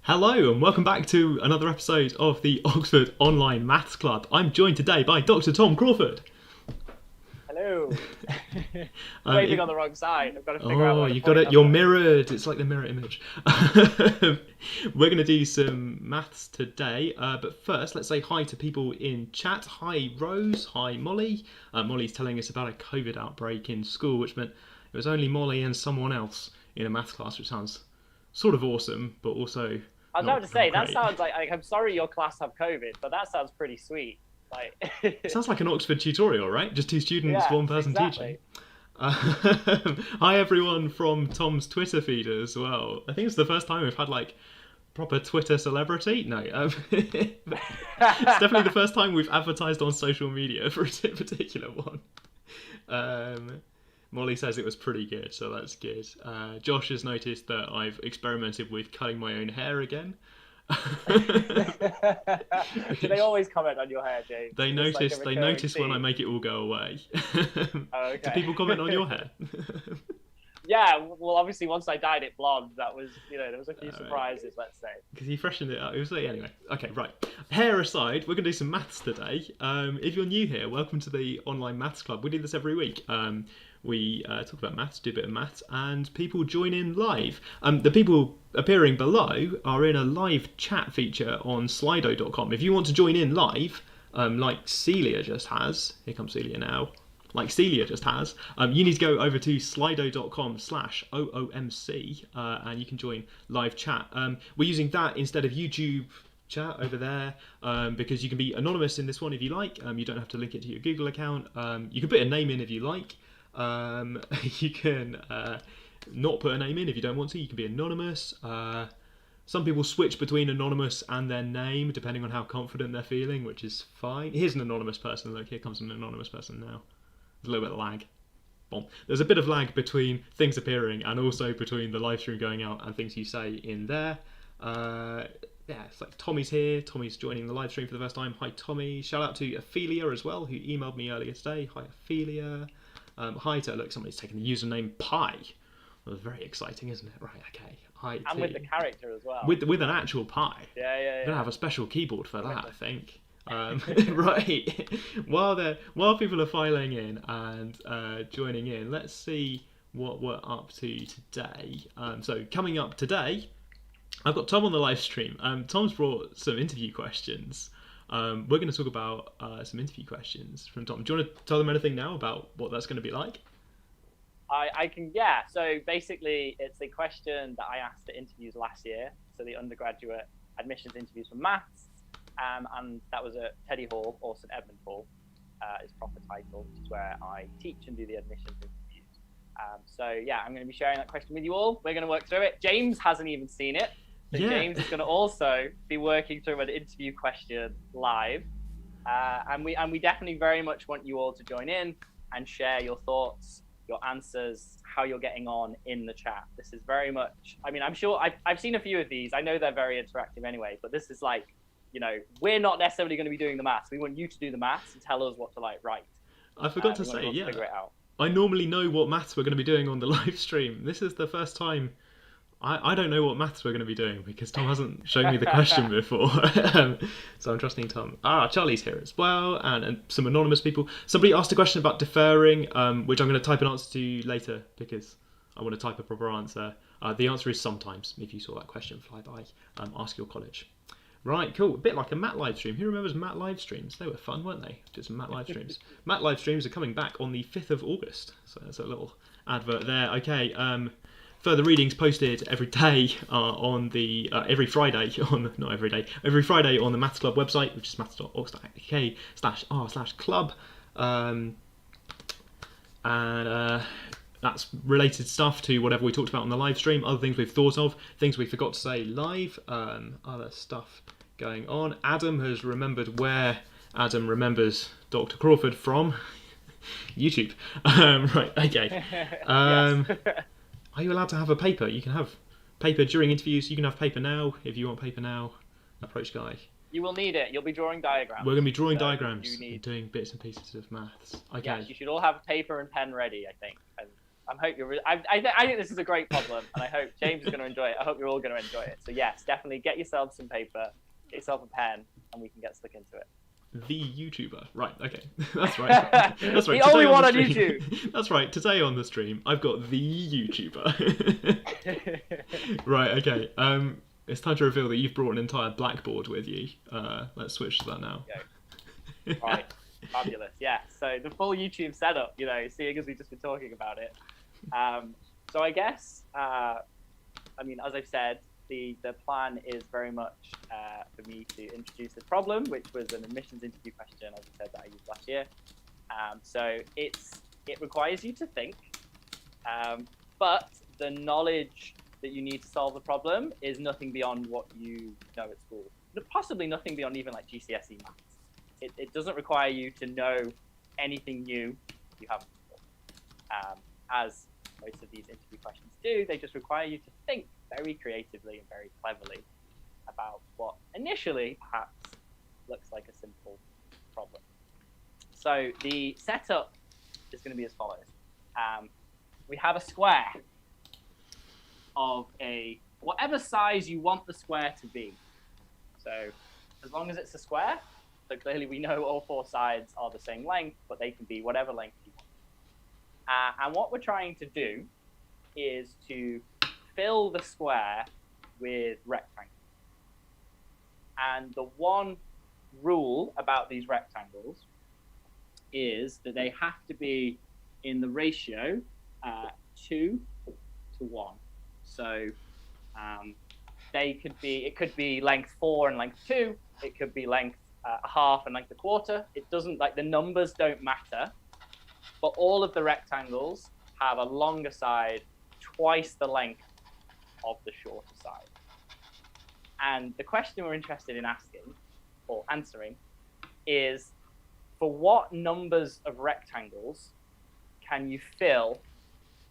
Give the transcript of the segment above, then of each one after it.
Hello and welcome back to another episode of the Oxford Online Maths Club. I'm joined today by Dr. Tom Crawford. Hello. Waving on the wrong side. I've got to figure out. Oh, you've got it. You're mirrored. It's like the mirror image. We're going to do some maths today, but first, let's say hi to people in chat. Hi, Rose. Hi, Molly. Molly's telling us about a COVID outbreak in school, which meant it was only Molly and someone else in a maths class, which sounds sort of awesome, but also. I was about to say that sounds like I'm sorry your class have COVID, but that sounds pretty sweet. Like it sounds like an Oxford tutorial, right? Just two students, one person exactly. teaching. Hi everyone from Tom's Twitter feed as well. I think it's the first time we've had like proper Twitter celebrity. No, it's definitely the first time we've advertised on social media for a particular one. Molly says it was pretty good, so that's good. Josh has noticed that I've experimented with cutting my own hair again. Do they always comment on your hair, James? They notice. They notice when I make it all go away. Okay. Do people comment on your hair? Yeah, well, obviously, once I dyed it blonde, that was, there was a few surprises, let's say. Because you freshened it up. It was like, anyway. Okay, right. Hair aside, we're going to do some maths today. If you're new here, welcome to the Online Maths Club. We do this every week. We talk about maths, do a bit of maths, and people join in live. The people appearing below are in a live chat feature on Slido.com. If you want to join in live, like Celia just has, here comes Celia now, like Celia just has, you need to go over to slido.com/OOMC and you can join live chat. We're using that instead of YouTube chat over there because you can be anonymous in this one if you like. You don't have to link it to your Google account. You can put a name in if you like. You can not put a name in if you don't want to. You can be anonymous. Some people switch between anonymous and their name depending on how confident they're feeling, which is fine. Here's an anonymous person. Look, here comes an anonymous person now. There's a little bit of lag. Boom. There's a bit of lag between things appearing and also between the live stream going out and things you say in there. Yeah, it's like Tommy's here. Tommy's joining the live stream for the first time. Hi, Tommy. Shout out to Ophelia as well, who emailed me earlier today. Hi, Ophelia. Hi to, look, somebody's taken the username Pi. That was very exciting, isn't it? Right, okay. Hi. And with the character as well. With an actual Pi. Yeah. We're gonna have a special keyboard for that, I think. Right. While people are filing in and joining in, let's see what we're up to today. So coming up today, I've got Tom on the live stream. Tom's brought some interview questions. We're going to talk about some interview questions from Tom. Do you want to tell them anything now about what that's going to be like? I can, yeah. So basically, it's a question that I asked at interviews last year. So the undergraduate admissions interviews for maths. And that was at Teddy Hall, or St Edmund Hall, is proper title, which is where I teach and do the admissions interviews. So yeah, I'm going to be sharing that question with you all. We're going to work through it. James hasn't even seen it. So yeah. James is going to also be working through an interview question live. And we definitely very much want you all to join in and share your thoughts, your answers, how you're getting on in the chat. This is very much, I mean, I'm sure I've seen a few of these. I know they're very interactive anyway, but this is like, we're not necessarily going to be doing the maths. We want you to do the maths and tell us what to write. I forgot to say, yeah. I normally know what maths we're going to be doing on the live stream. This is the first time I don't know what maths we're going to be doing because Tom hasn't shown me the question before. So I'm trusting Tom. Charlie's here as well, and some anonymous people. Somebody asked a question about deferring, which I'm going to type an answer to later because I want to type a proper answer. The answer is sometimes, if you saw that question fly by. Ask your college. Right, cool. A bit like a Matt live stream. Who remembers Matt live streams? They were fun, weren't they? Did some Matt live streams. Matt live streams are coming back on the 5th of August. So that's a little advert there. Okay, further readings posted every day on the, every Friday on, not every day, every Friday on the Maths Club website, which is maths.org.uk/r/club. That's related stuff to whatever we talked about on the live stream, other things we've thought of, things we forgot to say live, other stuff going on. Adam has remembered where Adam remembers Dr. Crawford from. YouTube. Right, okay. Are you allowed to have a paper? You can have paper during interviews. You can have paper now if you want paper now. Approach guy. You will need it. You'll be drawing diagrams. We're going to be drawing diagrams and doing bits and pieces of maths. Okay. Yes, you should all have paper and pen ready, I think. And I hope you're. I think this is a great problem, and I hope James is going to enjoy it. I hope you're all going to enjoy it. So yes, definitely get yourself some paper, get yourself a pen, and we can get stuck into it. The YouTuber, right? Okay, that's right. That's right. The only one on YouTube. That's right. Today on the stream, I've got the YouTuber. Right. Okay. It's time to reveal that you've brought an entire blackboard with you. Let's switch to that now. Okay. Right. Fabulous. Yeah. So the full YouTube setup, seeing as we've just been talking about it. So I guess, as I've said, the plan is very much for me to introduce this problem, which was an admissions interview question, as I said, that I used last year. So it requires you to think, but the knowledge that you need to solve the problem is nothing beyond what you know at school. Possibly nothing beyond even like GCSE maths. It doesn't require you to know anything new you haven't before. As most of these interview questions do, they just require you to think very creatively and very cleverly about what initially perhaps looks like a simple problem. So the setup is going to be as follows. We have a square of whatever size you want the square to be. So as long as it's a square, so clearly we know all four sides are the same length, but they can be whatever length you want. And what we're trying to do is to fill the square with rectangles. And the one rule about these rectangles is that they have to be in the ratio 2 to 1. So it could be length 4 and length 2. It could be length a half and length a quarter. It doesn't, the numbers don't matter, but all of the rectangles have a longer side twice the length of the shorter side. And the question we're interested in asking or answering is, for what numbers of rectangles can you fill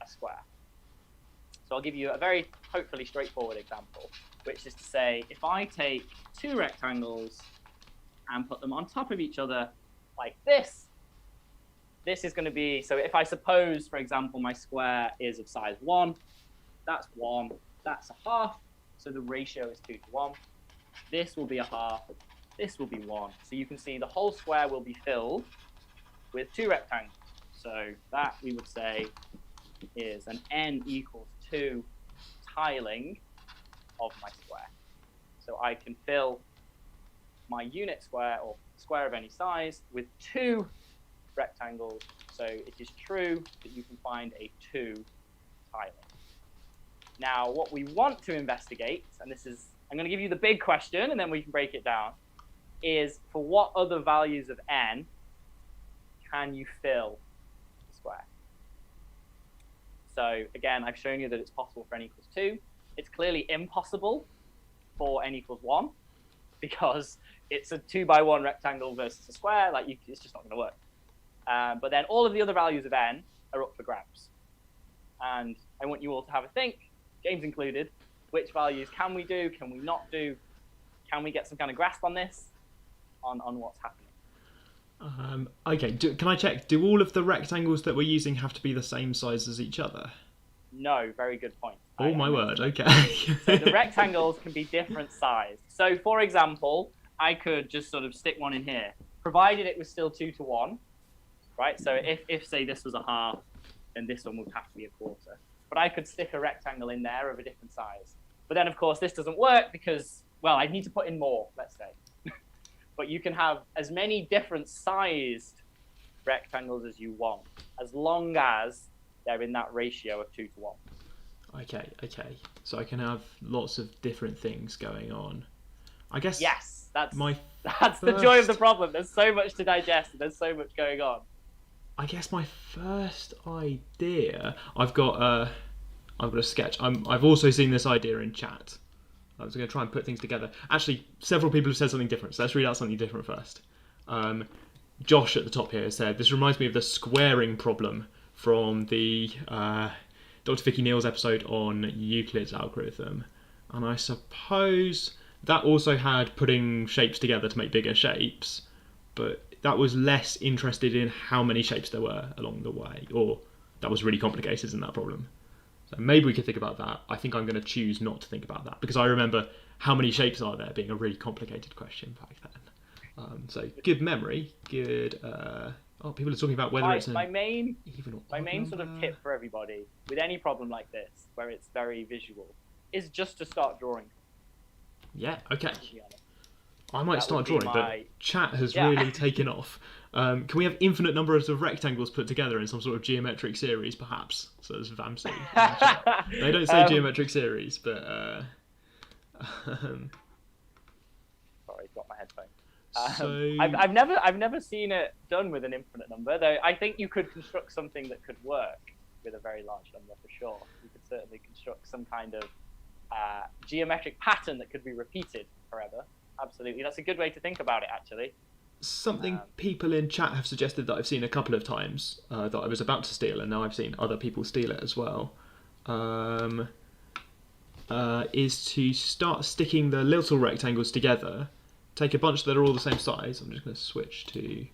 a square? So I'll give you a very hopefully straightforward example, which is to say, if I take two rectangles and put them on top of each other like this is going to be, so if I suppose, for example, my square is of size 1, that's a half, so the ratio is 2 to 1. This will be a half, this will be 1. So you can see the whole square will be filled with two rectangles. So that, we would say, is an n equals 2 tiling of my square. So I can fill my unit square, or square of any size, with two rectangles. So it is true that you can find a 2 tiling. Now, what we want to investigate, and this is, I'm going to give you the big question, and then we can break it down, is for what other values of n can you fill the square? So again, I've shown you that it's possible for n equals 2. It's clearly impossible for n equals 1, because it's a 2 by 1 rectangle versus a square. It's just not going to work. But then all of the other values of n are up for grabs. And I want you all to have a think, James included, which values can we do, can we not do? Can we get some kind of grasp on this, on what's happening? Okay, can I check, do all of the rectangles that we're using have to be the same size as each other? No, very good point. Oh my word, okay. So the rectangles can be different size. So for example, I could just sort of stick one in here, provided it was still 2 to 1, right? So if say this was a half, then this one would have to be a quarter. But I could stick a rectangle in there of a different size. But then of course this doesn't work because, well, I need to put in more, let's say. But you can have as many different sized rectangles as you want, as long as they're in that ratio of 2 to 1. Okay. So I can have lots of different things going on. I guess. Yes, that's first... the joy of the problem. There's so much to digest, and there's so much going on. I guess my first idea, I've got a sketch. I've also seen this idea in chat. I was going to try and put things together. Actually, several people have said something different, so let's read out something different first. Josh at the top here said, this reminds me of the squaring problem from the Dr. Vicky Neal's episode on Euclid's algorithm. And I suppose that also had putting shapes together to make bigger shapes, but that was less interested in how many shapes there were along the way, or that was really complicated in that problem. So maybe we could think about that. I think I'm going to choose not to think about that because I remember how many shapes are there being a really complicated question back then. So good memory, good. People are talking about whether it's my main even or my odd main sort of number. tip for everybody with any problem like this, where it's very visual, is just to start drawing. Yeah. Okay. To be honest. I might That start would be drawing, my- but chat has Yeah. really taken off. Can we have infinite numbers of rectangles put together in some sort of geometric series, perhaps? So there's VAMC. They don't say geometric series, but. Sorry, got my headphone. So I've never seen it done with an infinite number, though. I think you could construct something that could work with a very large number for sure. You could certainly construct some kind of geometric pattern that could be repeated forever. Absolutely, that's a good way to think about it, actually. something people in chat have suggested that I've seen a couple of times that I was about to steal, and now I've seen other people steal it as well. Is to start sticking the little rectangles together. Take a bunch that are all the same size. I'm just going to switch to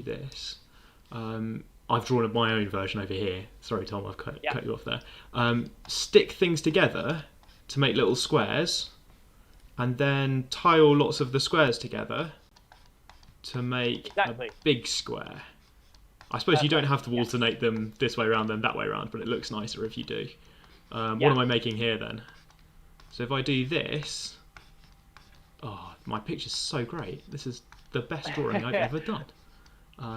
this. I've drawn my own version over here. Sorry, Tom, I've cut you off there. Stick things together to make little squares, and then tile lots of the squares together to make a big square. I suppose you don't have to alternate them this way around and that way around, but it looks nicer if you do. What am I making here then? So if I do this, oh, my picture's so great. This is the best drawing I've ever done.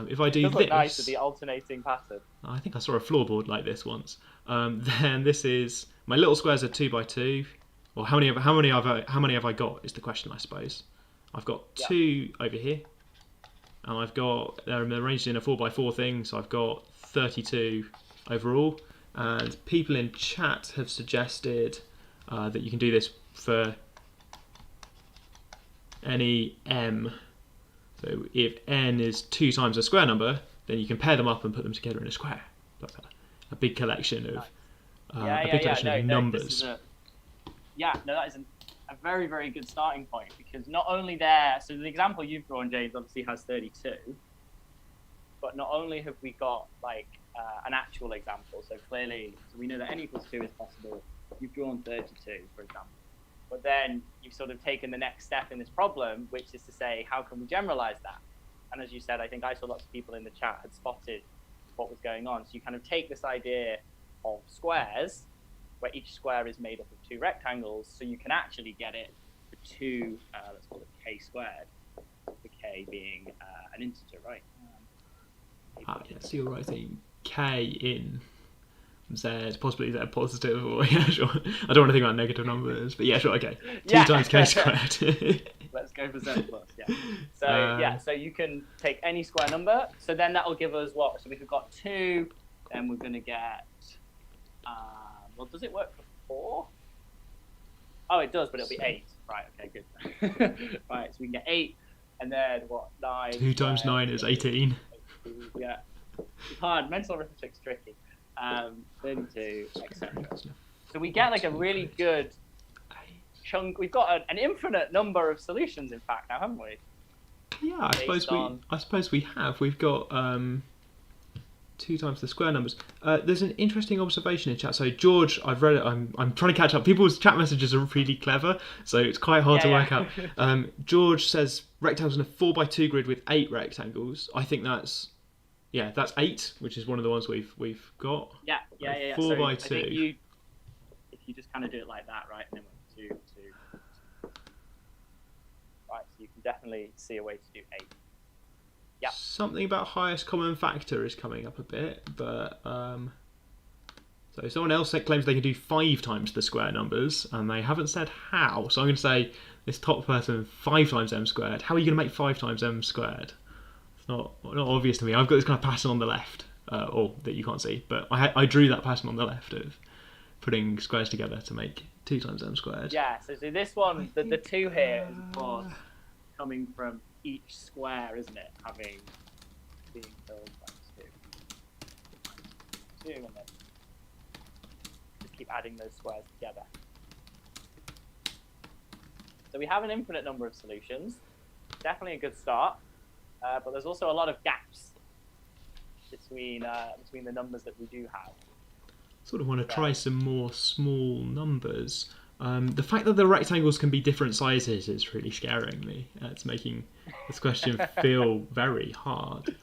If I do this, nice with the alternating pattern. I think I saw a floorboard like this once. Then this is my little squares are 2 by 2. Or how many have I got is the question, I suppose. I've got 2 over here, and they're arranged in a 4 by 4 thing, so I've got 32 overall. And people in chat have suggested that you can do this for any m. So if n is 2 times a square number, then you can pair them up and put them together in a square. Like a big collection of numbers. That is a very, very good starting point, because not only there, so the example you've drawn, James, obviously has 32, but not only have we got like an actual example, so clearly, so we know that n equals 2 is possible. You've drawn 32, for example. But then you've sort of taken the next step in this problem, which is to say, how can we generalize that? And as you said, I think I saw lots of people in the chat had spotted what was going on. So you kind of take this idea of squares, where each square is made up of 2 rectangles, so you can actually get it for 2, let's call it k squared, the k being an integer, right? So you're writing k in z, possibly z positive, or yeah, sure. I don't want to think about negative numbers, but yeah, sure, okay. 2 times k squared. Let's go for z plus, So so you can take any square number. So then that will give us what? So if we've got 2, then we're going to get. Well, does it work for 4? Oh, it does, but it'll be 8. Right. Okay. Good. Right. So we can get 8, and then what? 9. 2 times 9 is 18. Yeah. It's hard. Mental arithmetic's tricky. 32, etc. So we get like a really good chunk. We've got an infinite number of solutions, in fact, now, haven't we? Yeah, I suppose we have. We've got 2 times the square numbers. There's an interesting observation in chat. So George, I've read it. I'm trying to catch up. People's chat messages are really clever, so it's quite hard to work out. George says rectangles in a 4 by 2 grid with 8 rectangles. I think that's 8, which is one of the ones we've got. 4 by 2. I think if you just kind of do it like that, right, and then 2, 2. Right, so you can definitely see a way to do 8. Yeah. Something about highest common factor is coming up a bit, but so someone else claims they can do 5 times the square numbers, and they haven't said how. So I'm going to say this top person 5 times m squared. How are you going to make 5 times m squared? It's not obvious to me. I've got this kind of pattern on the left, or that you can't see, but I drew that pattern on the left of putting squares together to make 2 times m squared. Yeah. So this one, the 2 here is of course coming from each square, isn't it? Being filled by 2. 2, and then just keep adding those squares together. So we have an infinite number of solutions. Definitely a good start, but there's also a lot of gaps. It's between the numbers that we do have. Sort of want to try some more small numbers. The fact that the rectangles can be different sizes is really scaring me. It's making this question feel very hard.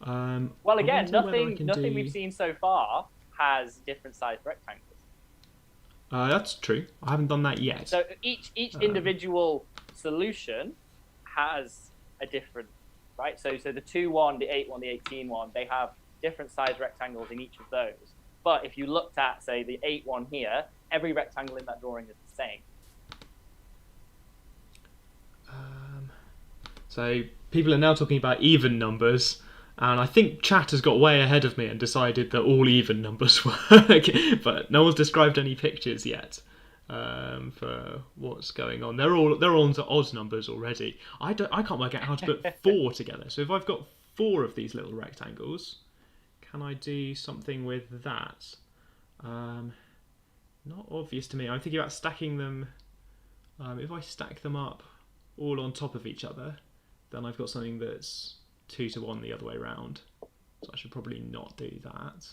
Well, again, nothing we've seen so far has different sized rectangles. That's true. I haven't done that yet. So each individual solution has a different, right? So the 2-1, the 8-1, the 18-1, they have different size rectangles in each of those. But if you looked at, say, the 8-1 here, every rectangle in that drawing is the same. So people are now talking about even numbers, and I think chat has got way ahead of me and decided that all even numbers work, but no one's described any pictures yet for what's going on. They're all onto odd numbers already. I can't work out how to put 4 together. So if I've got 4 of these little rectangles, can I do something with that? Not obvious to me. I'm thinking about stacking them. If I stack them up all on top of each other, then I've got something that's 2 to 1 the other way around. So I should probably not do that.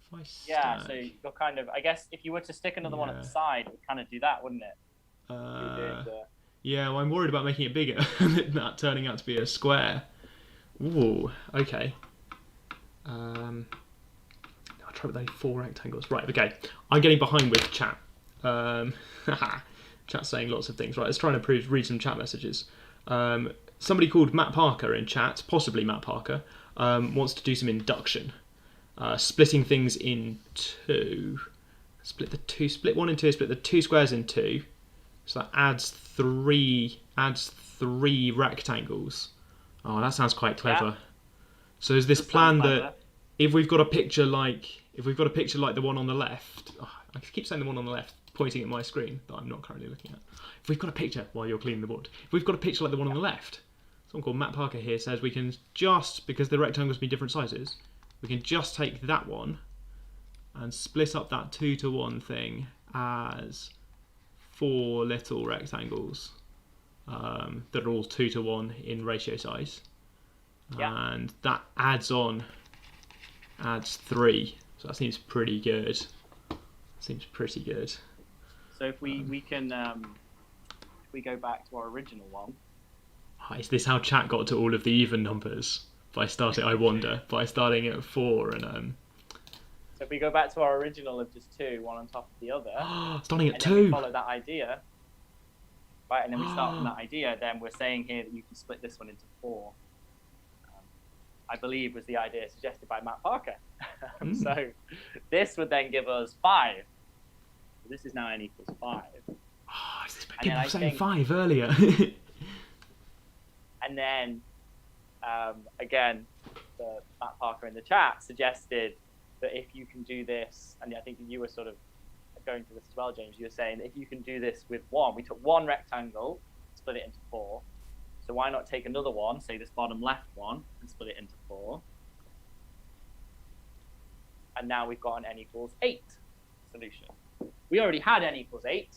If I stack... Yeah, so you're kind of, I guess if you were to stick another one at the side, it would kind of do that, wouldn't it? Yeah, well, I'm worried about making it bigger, that turning out to be a square. Ooh, okay. I'll try with only 4 rectangles. Right, okay. I'm getting behind with chat. Chat's saying lots of things. Right, let's try and read some chat messages. Somebody called Matt Parker in chat, possibly Matt Parker, wants to do some induction. Splitting things in 2. Split 1 in 2, split the 2 squares in 2. So that adds 3 rectangles. Oh, that sounds quite clever. Yeah. So is this plan that if we've got a picture like the one on the left, I keep saying the one on the left, pointing at my screen that I'm not currently looking at. If we've got a picture while you're cleaning the board, if we've got a picture like the one on the left, someone called Matt Parker here says we can just, because the rectangles be different sizes, we can just take that one and split up that 2 to 1 thing as 4 little rectangles that are all 2 to 1 in ratio size. Yeah. And that adds 3. So that seems pretty good. So if we can, if we go back to our original one. Is this how chat got to all of the even numbers? By starting at 4 and So if we go back to our original of just 2, one on top of the other. Starting at 2. Then we follow that idea. Right, and then we start from that idea. Then we're saying here that you can split this one into 4. I believe was the idea suggested by Matt Parker. So this would then give us 5. So this is now n equals 5. Is this people were saying 5 earlier? And then, again, Matt Parker in the chat suggested that if you can do this, and I think you were sort of going through this as well, James, you were saying that if you can do this with 1, we took 1 rectangle, split it into 4. So why not take another one, say this bottom left one, and split it into 4? And now we've got an n equals 8 solution. We already had n equals 8,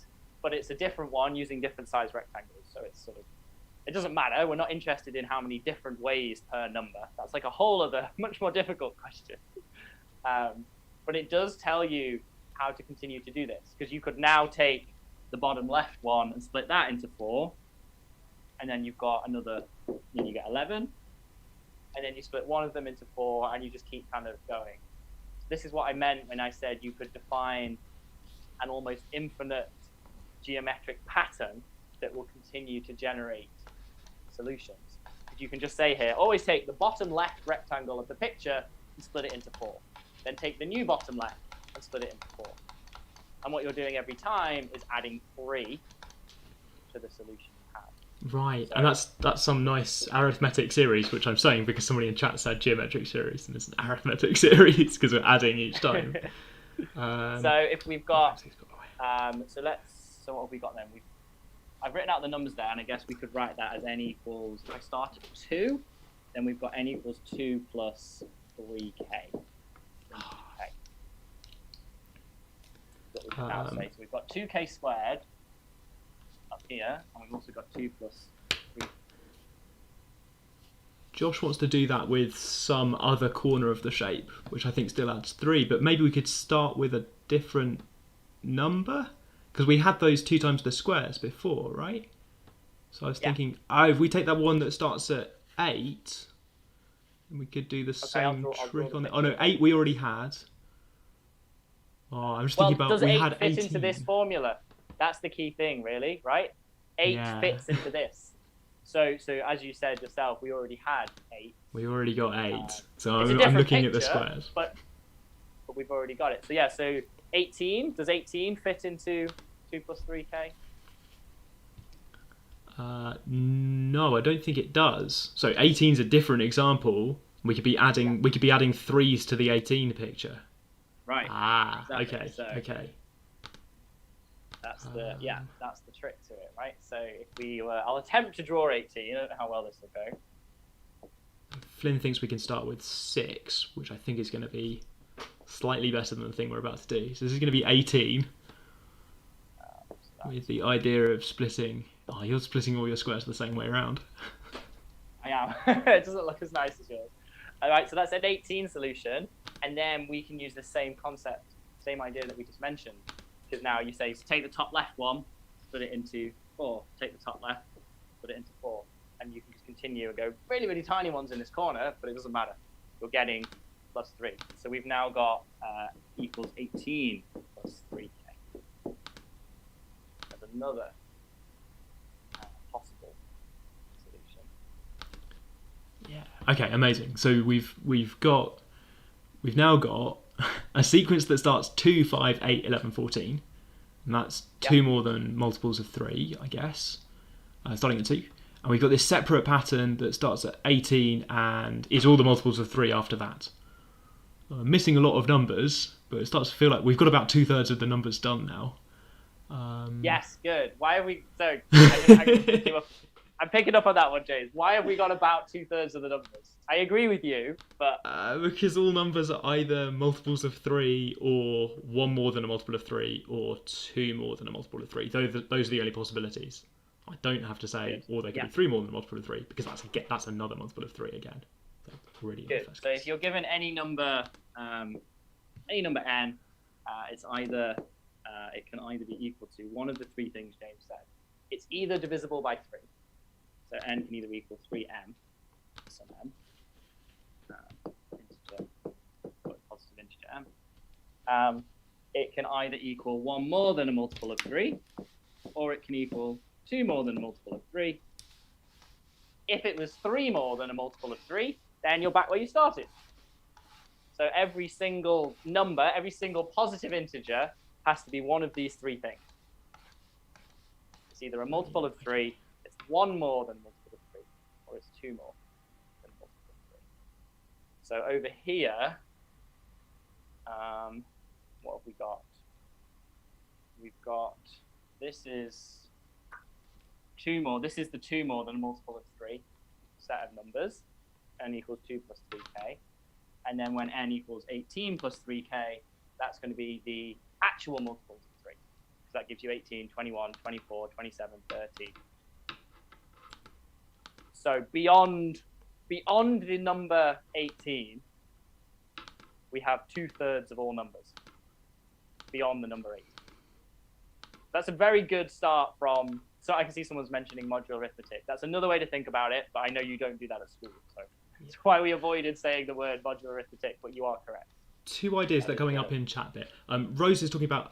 but it's a different one using different size rectangles. So it's sort of, it doesn't matter. We're not interested in how many different ways per number. That's like a whole other, much more difficult question. But it does tell you how to continue to do this, because you could now take the bottom left one and split that into 4. And then you've got another, you get 11. And then you split one of them into 4, and you just keep kind of going. So this is what I meant when I said you could define an almost infinite geometric pattern that will continue to generate solutions. You can just say here, always take the bottom left rectangle of the picture and split it into 4. Then take the new bottom left and split it into 4. And what you're doing every time is adding 3 to the solution you have. Right, so, and that's some nice arithmetic series, which I'm saying because somebody in chat said geometric series, and it's an arithmetic series because we're adding each time. So if we've got, so what have we got then? I've written out the numbers there, and I guess we could write that as n equals, if I start at 2, then we've got n equals 2 plus 3k. So we've got 2k squared up here, and we've also got 2 plus 3. Josh wants to do that with some other corner of the shape, which I think still adds 3, but maybe we could start with a different number? Because we had those 2 times the squares before, right? So I was thinking, if we take that one that starts at 8, we could do the same trick on it. Oh no, 8 we already had. Oh, I'm just thinking about, we had 18. Does 8 fit into this formula? That's the key thing, really, right? 8 fits into this. So as you said yourself, we already had 8. We already got 8. So I'm looking at the squares. But we've already got it. So yeah, so 18, does 18 fit into 2 plus 3k? No, I don't think it does. So 18 is a different example. We could be adding 3s to the 18 picture. Right. Exactly. Okay. That's the trick to it, right? So if I'll attempt to draw 18. I don't know how well this will go. Flynn thinks we can start with 6, which I think is going to be slightly better than the thing we're about to do. So this is going to be 18, with the idea of splitting. Oh, you're splitting all your squares the same way around. I am. It doesn't look as nice as yours. All right, so that's an 18 solution, and then we can use the same concept, same idea that we just mentioned. Because now you say, take the top left one, split it into 4. Take the top left, split it into 4. And you can just continue and go really, really tiny ones in this corner, but it doesn't matter. You're getting plus 3. So we've now got equals 18 plus 3k. That's another possible solution. Yeah. Okay, amazing. So we've now got a sequence that starts 2, 5, 8, 11, 14. And that's 2 more than multiples of 3, I guess, starting at 2. And we've got this separate pattern that starts at 18 and is all the multiples of 3 after that. Missing a lot of numbers, but it starts to feel like we've got about 2/3 of the numbers done now. Yes, good. Why are we... So, I'm picking up on that one, James. Why have we got about 2/3 of the numbers? I agree with you, but... because all numbers are either multiples of 3 or 1 more than a multiple of 3 or 2 more than a multiple of 3. Those are the only possibilities. I don't have to say, or they could be 3 more than a multiple of 3, because that's another multiple of 3 again. Already good. So if you're given any number n, it's either... it can either be equal to one of the 3 things James said. It's either divisible by 3. So n can either equal 3m, some m, integer, positive integer m. It can either equal 1 more than a multiple of 3, or it can equal 2 more than a multiple of 3. If it was 3 more than a multiple of 3, then you're back where you started. So every single number, every single positive integer has to be one of these 3 things. It's either a multiple of 3, it's 1 more than a multiple of 3, or it's 2 more than a multiple of 3. So over here, what have we got? We've got, this is 2 more. This is the 2 more than a multiple of 3 set of numbers. N equals 2 plus 3k. And then when n equals 18 plus 3k, that's going to be the actual multiples of 3. So that gives you 18, 21, 24, 27, 30. So beyond the number 18, we have 2/3 of all numbers. Beyond the number 18. That's a very good start from... So I can see someone's mentioning modular arithmetic. That's another way to think about it, but I know you don't do that at school. So that's why we avoided saying the word modular arithmetic, but you are correct. 2 ideas that are coming up in chat bit. Rose is talking about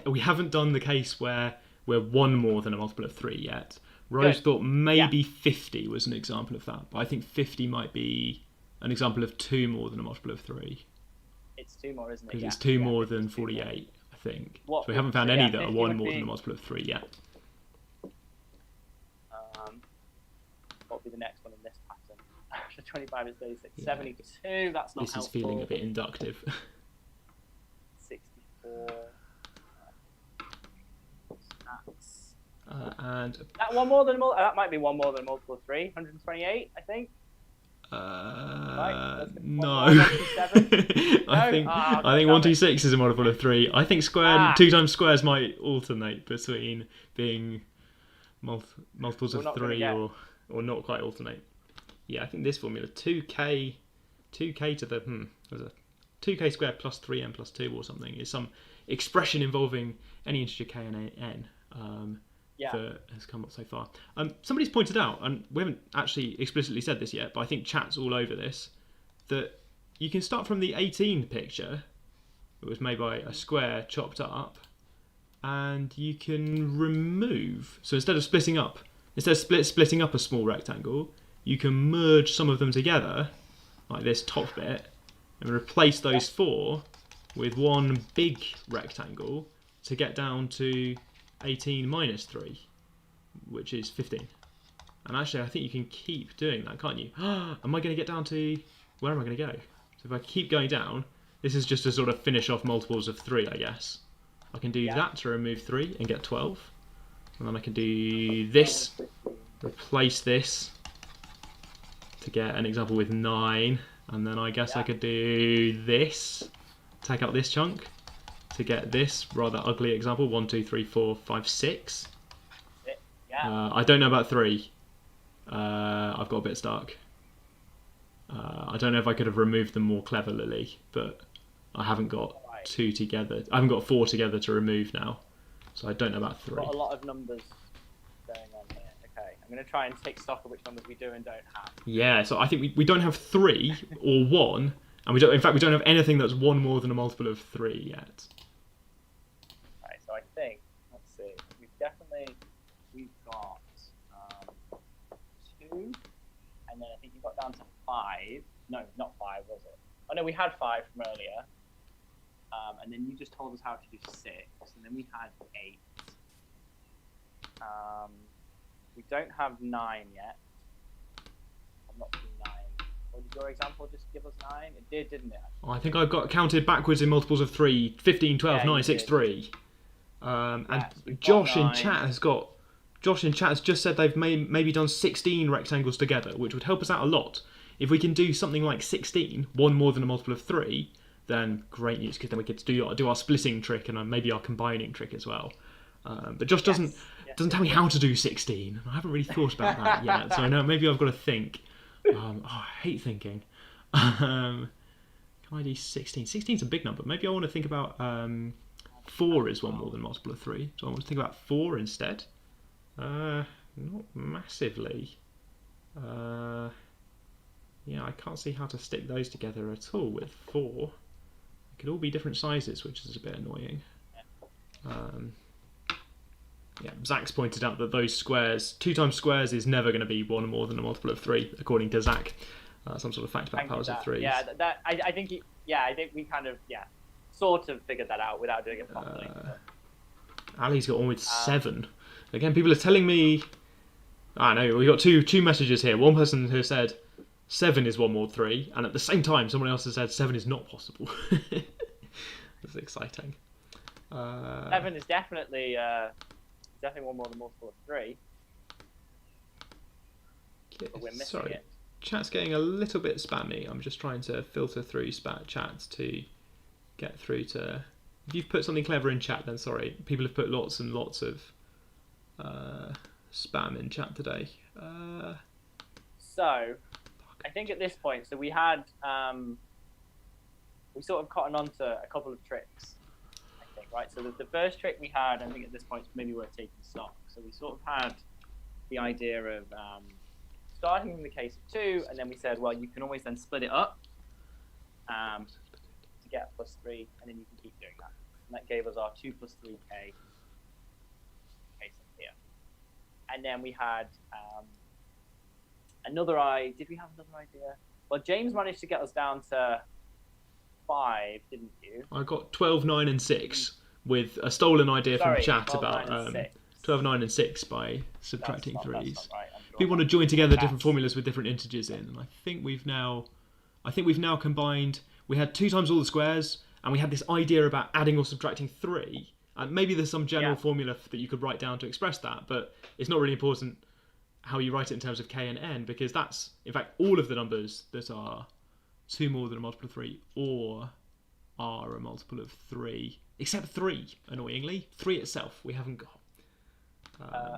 we haven't done the case where we're 1 more than a multiple of 3 yet. Rose thought maybe 50 was an example of that, but I think 50 might be an example of 2 more than a multiple of 3. It's 2 more, isn't it? Because it's 2 more than 48, I think. So we haven't found any that are 1 more than a multiple of 3 yet. What would be the next one in this pattern? After 25 is 36. Yeah. 72, that's not helpful. This is feeling a bit inductive. 64. And that one more than that might be 1 more than a multiple of 3. 128, I think. Right, no. I think 126 is a multiple of 3. I think 2 times squares might alternate between being multiples of 3 or not quite alternate. I think this formula 2k to the was a 2k squared plus 3n plus 2 or something is some expression involving any integer k and n that has come up so far. Somebody's pointed out, and we haven't actually explicitly said this yet, but I think chat's all over this, that you can start from the 18 picture. It was made by a square chopped up, and you can remove. So instead of splitting up a small rectangle, you can merge some of them together, like this top bit, and replace those 4 with one big rectangle to get down to 18 minus 3, which is 15. And actually, I think you can keep doing that, can't you? Am I going to get down to... Where am I going to go? So if I keep going down, this is just to sort of finish off multiples of 3, I guess. I can do that to remove 3 and get 12. And then I can do this, replace this to get an example with 9. And then I guess I could do this, take out this chunk to get this rather ugly example. 1, 2, 3, 4, 5, 6. I don't know about 3. I've got a bit stuck. I don't know if I could have removed them more cleverly, but I haven't got 2 together. I haven't got 4 together to remove now, so I don't know about 3. Got a lot of numbers going on here. Okay, I'm going to try and take stock of which numbers we do and don't have. Yeah, so I think we don't have 3 or 1, and we don't. In fact, we don't have anything that's 1 more than a multiple of 3 yet. Right, so I think, let's see, we've got 2, and then I think you got down to 5. No, not 5, was it? Oh no, we had 5 from earlier. And then you just told us how to do 6, and then we had 8. We don't have 9 yet. I'm not seeing 9. Or did your example just give us 9? It did, didn't it? I think I've got counted backwards in multiples of 3, 15, 12, 9, 6, 3. And Josh in chat has just said they've maybe done 16 rectangles together, which would help us out a lot. If we can do something like 16, 1 more than a multiple of 3, then great news, because then we get to do our splitting trick and maybe our combining trick as well. But Josh doesn't tell me how to do 16. I haven't really thought about that yet, so I know maybe I've got to think. I hate thinking. Can I do 16? 16 is a big number. Maybe I want to think about 4 is 1 more than a multiple of 3. So I want to think about 4 instead. Not massively. Yeah, I can't see how to stick those together at all with 4. It could all be different sizes, which is a bit annoying. Yeah, Zach's pointed out that those squares, 2 times squares is never going to be 1 more than a multiple of 3, according to Zach. Some sort of fact about powers of 3. Yeah, I think we kind of sort of figured that out without doing it properly. Ali's got one with 7. Again, people are telling me. I know we got two messages here. One person who said 7 is 1 more than 3, and at the same time, someone else has said 7 is not possible. That's exciting. 7 is definitely 1 more than multiple of 3. But we're missing it. Chat's getting a little bit spammy. I'm just trying to filter through chats to get through to. If you've put something clever in chat, then sorry. People have put lots and lots of spam in chat today. So, I think at this point, we had we sort of cottoned on to a couple of tricks. I think, right? So the first trick we had, I think at this point, is maybe worth taking stock. So we sort of had the idea of starting in the case of 2, and then we said, well, you can always then split it up to get a +3, and then you can keep doing that. And that gave us our 2 plus 3k case up here. And then we had another idea. Did we have another idea? Well, James managed to get us down to 5, didn't you? I got 12, 9, and 6 with a stolen idea from chat 12, about 12, 9, and 6 by subtracting 3s. That's not right. People want to join together different formulas with different integers in, and I think we've now combined. We had 2 times all the squares, and we had this idea about adding or subtracting 3. And maybe there's some general formula that you could write down to express that, but it's not really important how you write it in terms of k and n, because that's, in fact, all of the numbers that are 2 more than a multiple of 3 or are a multiple of 3, except 3, annoyingly. 3 itself, we haven't got.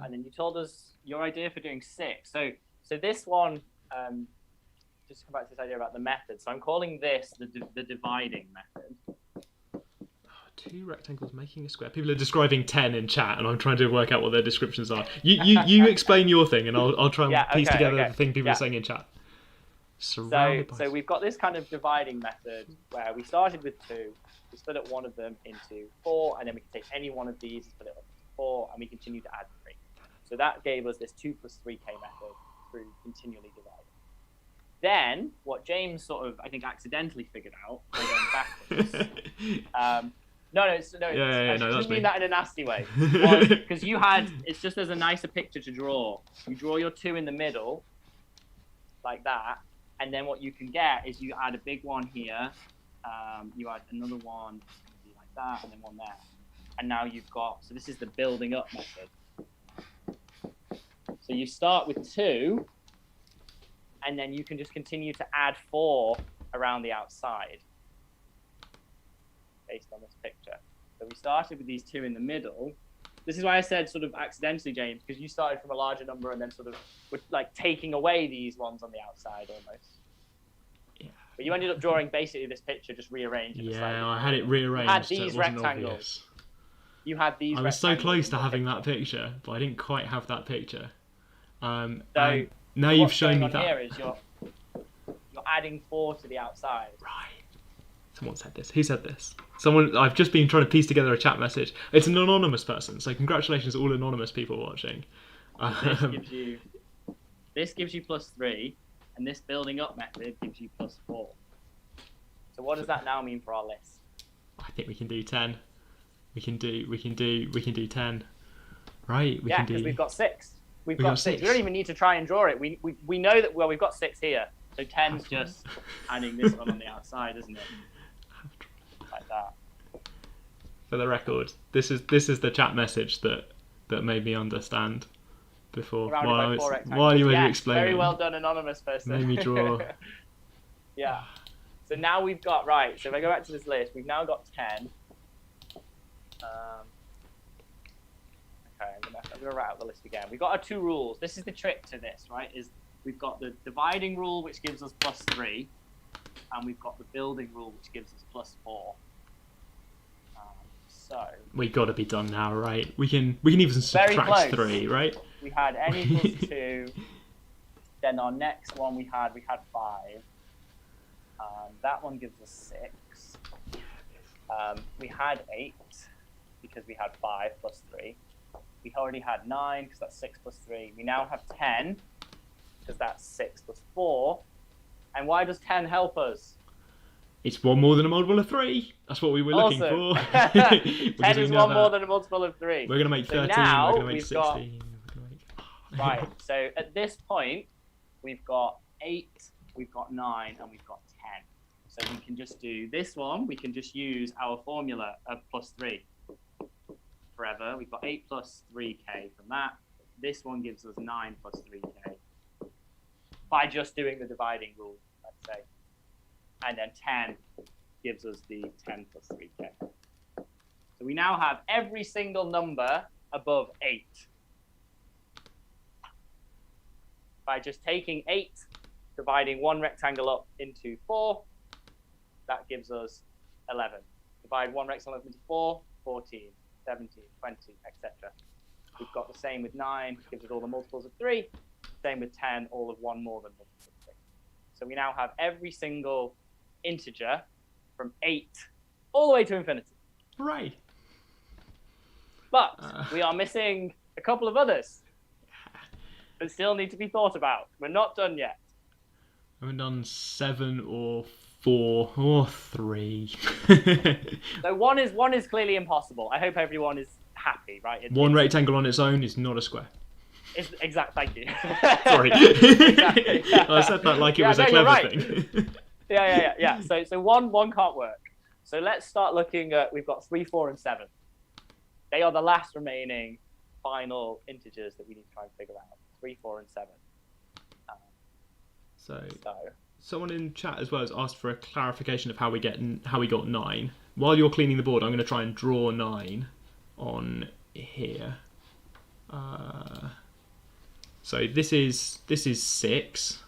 And then you told us your idea for doing 6. So this one, just to come back to this idea about the method. So I'm calling this the dividing method. 2 rectangles making a square. People are describing 10 in chat, and I'm trying to work out what their descriptions are. You explain your thing, and I'll try and piece together the thing people are saying in chat. So we've got this kind of dividing method where we started with 2, we split up one of them into 4, and then we can take any one of these, split it up into 4, and we continue to add 3. So that gave us this 2 plus 3k method through continually dividing. Then what James sort of, I think, accidentally figured out by going backwards. I didn't mean that in a nasty way. Because you had, it's just there's a nicer picture to draw. You draw your 2 in the middle, like that, and then what you can get is you add a big one here, you add another one like that, and then one there. And now you've got, so this is the building up method. So you start with 2, and then you can just continue to add 4 around the outside based on this picture. So we started with these 2 in the middle. This is why I said sort of accidentally, James, because you started from a larger number and then sort of were like taking away these ones on the outside almost. Yeah. But you ended up drawing basically this picture just rearranged. Yeah, I had it rearranged. You had these rectangles. You had these. I was so close to having that picture, but I didn't quite have that picture. So now you've shown me that. Here is you're adding 4 to the outside. Right. Someone said this. Who said this? Someone. I've just been trying to piece together a chat message. It's an anonymous person, so congratulations to all anonymous people watching. This gives you plus 3, and this building up method gives you plus 4. So what does that now mean for our list? I think we can do 10. We can do 10. Right? Yeah, because we've got 6. We've got 6. We don't even need to try and draw it. We know that, well, we've got 6 here. So 10's just adding this one on the outside, isn't it? Like that. For the record, this is the chat message that made me understand before while you were explaining. Very well done, anonymous person. Made me draw. Yeah. So now we've got, right, so if I go back to this list, we've now got 10. Okay, I'm gonna write out the list again. We've got our 2 rules. This is the trick to this, right? Is we've got the dividing rule, which gives us plus 3, and we've got the building rule, which gives us plus 4. So we got to be done now, right? We can even subtract 3, right? We had n equals 2. Then our next one we had 5. That one gives us 6. We had 8 because we had 5 plus 3. We already had 9 because that's 6 plus 3. We now have 10 because that's 6 plus 4. And why does 10 help us? It's 1 more than a multiple of 3. That's what we were looking for. 10 is 1 more than a multiple of 3. We're going to make 13, now we're going to make 16. Right, so at this point, we've got 8, we've got 9, and we've got 10. So we can just do this one. We can just use our formula of plus 3 forever. We've got 8 plus 3k from that. This one gives us 9 plus 3k by just doing the dividing rule, let's say. And then 10 gives us the 10 plus 3k. So we now have every single number above 8. By just taking 8, dividing one rectangle up into 4, that gives us 11. Divide one rectangle up into 4, 14, 17, 20, etc. We've got the same with 9, gives us all the multiples of 3. Same with 10, all of 1 more than multiples of 3. So we now have every single integer from 8 all the way to infinity. Right. But we are missing a couple of others that still need to be thought about. We're not done yet. I haven't done 7 or 4 or 3. So one is clearly impossible. I hope everyone is happy, right? One rectangle on its own is not a square. It's exact. Thank you. Sorry. Exactly, yeah. I said that like it was a clever thing. Yeah. So one can't work. So let's start looking at. We've got 3, 4, and 7. They are the last remaining final integers that we need to try and figure out. 3, 4, and 7. So someone in chat as well has asked for a clarification of how we got 9. While you're cleaning the board, I'm going to try and draw 9 on here. So this is 6.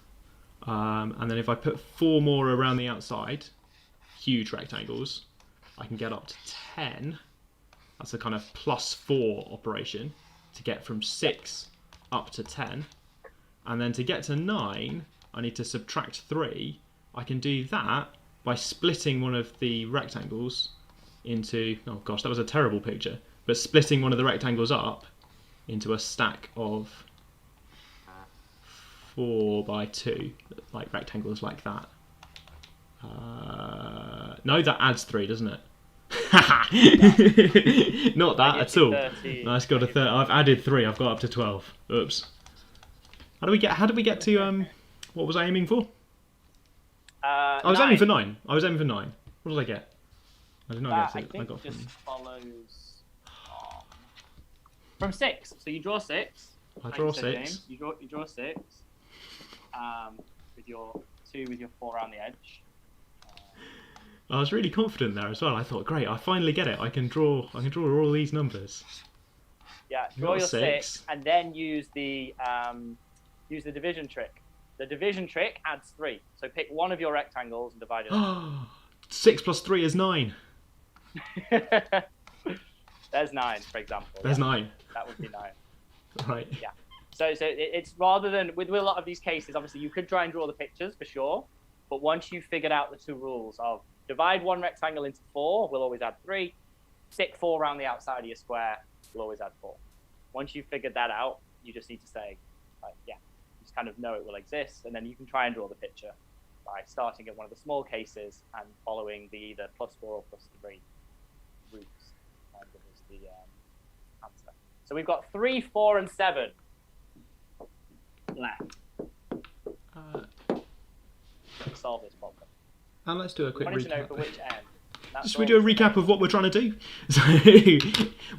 And then if I put 4 more around the outside, huge rectangles, I can get up to 10. That's a kind of +4 operation to get from 6 up to 10. And then to get to 9, I need to subtract 3. I can do that by splitting one of the rectangles into, oh gosh, that was a terrible picture, but splitting one of the rectangles up into a stack of 4 by 2, like rectangles like that. No, that adds 3, doesn't it? Not that at all. 13. Nice, got a 30. I've added 3. I've got up to 12. Oops. How did we get to what was I aiming for? I was 9. aiming for 9. I was aiming for 9. What did I get? I did not get I it. think I got it just from... follows from 6. So you draw 6. I like draw you said, 6. James. You draw 6. With your 2 with your 4 around the edge. I was really confident there as well. I thought, great, I finally get it. I can draw all these numbers. Yeah, draw your 6. 6 and then use the division trick. The division trick adds 3. So pick one of your rectangles and divide it up. 6 plus 3 is 9. There's 9, for example. There's 9. That would be 9. Right. Yeah. So it's rather than with a lot of these cases, obviously you could try and draw the pictures for sure, but once you've figured out the 2 rules of divide one rectangle into 4, we'll always add 3. Stick 4 around the outside of your square, we'll always add 4. Once you've figured that out, you just need to say, like, yeah, you just kind of know it will exist, and then you can try and draw the picture by starting at one of the small cases and following the either +4 or +3 routes. And give us the answer. So we've got 3, 4, and 7 left. Solve this problem. And let's do a quick I wanted to know recap. for which end. Just we do a recap of what we're trying to do. So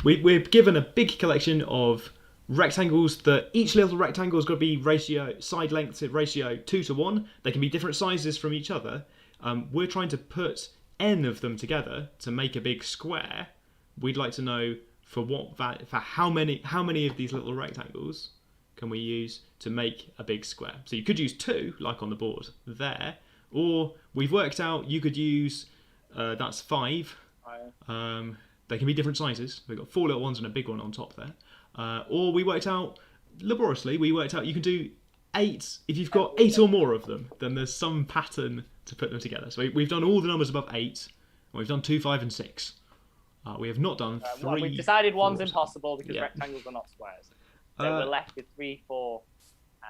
we're given a big collection of rectangles that each little rectangle has got to be side length ratio 2 to 1. They can be different sizes from each other. We're trying to put n of them together to make a big square. We'd like to know for how many of these little rectangles can we use to make a big square. So you could use 2, like on the board there, or we've worked out you could use that's 5. They can be different sizes. We've got 4 little ones and a big one on top there. Or we worked out laboriously. You can do 8. If you've got 8 or more of them, then there's some pattern to put them together. So we've done all the numbers above 8. And we've done 2, 5, and 6. We have not done 3. We've decided 1's 4, impossible because rectangles are not squares. So we're left with 3, 4,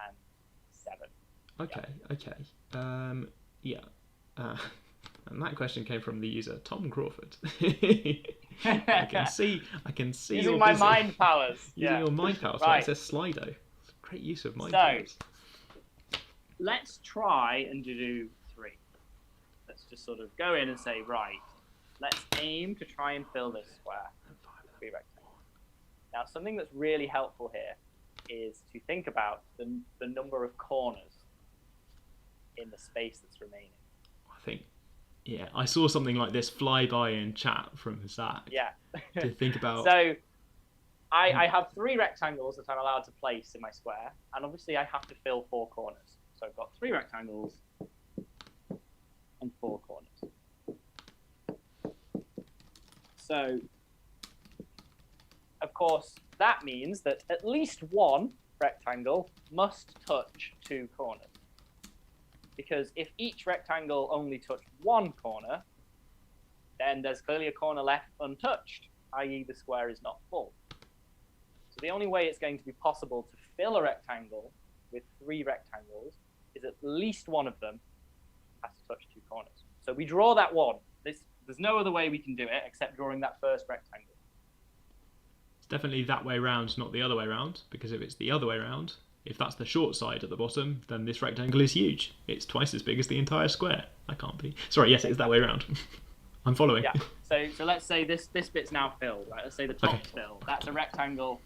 and 7. Okay. Yeah. And that question came from the user Tom Crawford. I can see. Using you're my busy. mind powers. Using your mind powers. Right. So it says Slido. It's a great use of mind powers. Let's try and do 3. Let's just sort of go in and say, right, let's aim to try and fill this square. 3 rectangles. Now, something that's really helpful here is to think about the number of corners in the space that's remaining. I think, yeah, I saw something like this fly by in chat from Zach. Yeah. To think about. So, I have 3 rectangles that I'm allowed to place in my square, and obviously I have to fill 4 corners. So I've got 3 rectangles and 4 corners. So, of course, that means that at least 1 rectangle must touch 2 corners. Because if each rectangle only touched 1 corner, then there's clearly a corner left untouched, i.e. the square is not full. So the only way it's going to be possible to fill a rectangle with 3 rectangles is at least 1 of them has to touch 2 corners. So we draw that 1. There's no other way we can do it except drawing that first rectangle. It's definitely that way round, not the other way round, because if it's the other way round, if that's the short side at the bottom, then this rectangle is huge. It's twice as big as the entire square. That can't be. Sorry, yes, it's that way round. I'm following. Yeah. So let's say this bit's now filled, right? Let's say the top's filled. That's a rectangle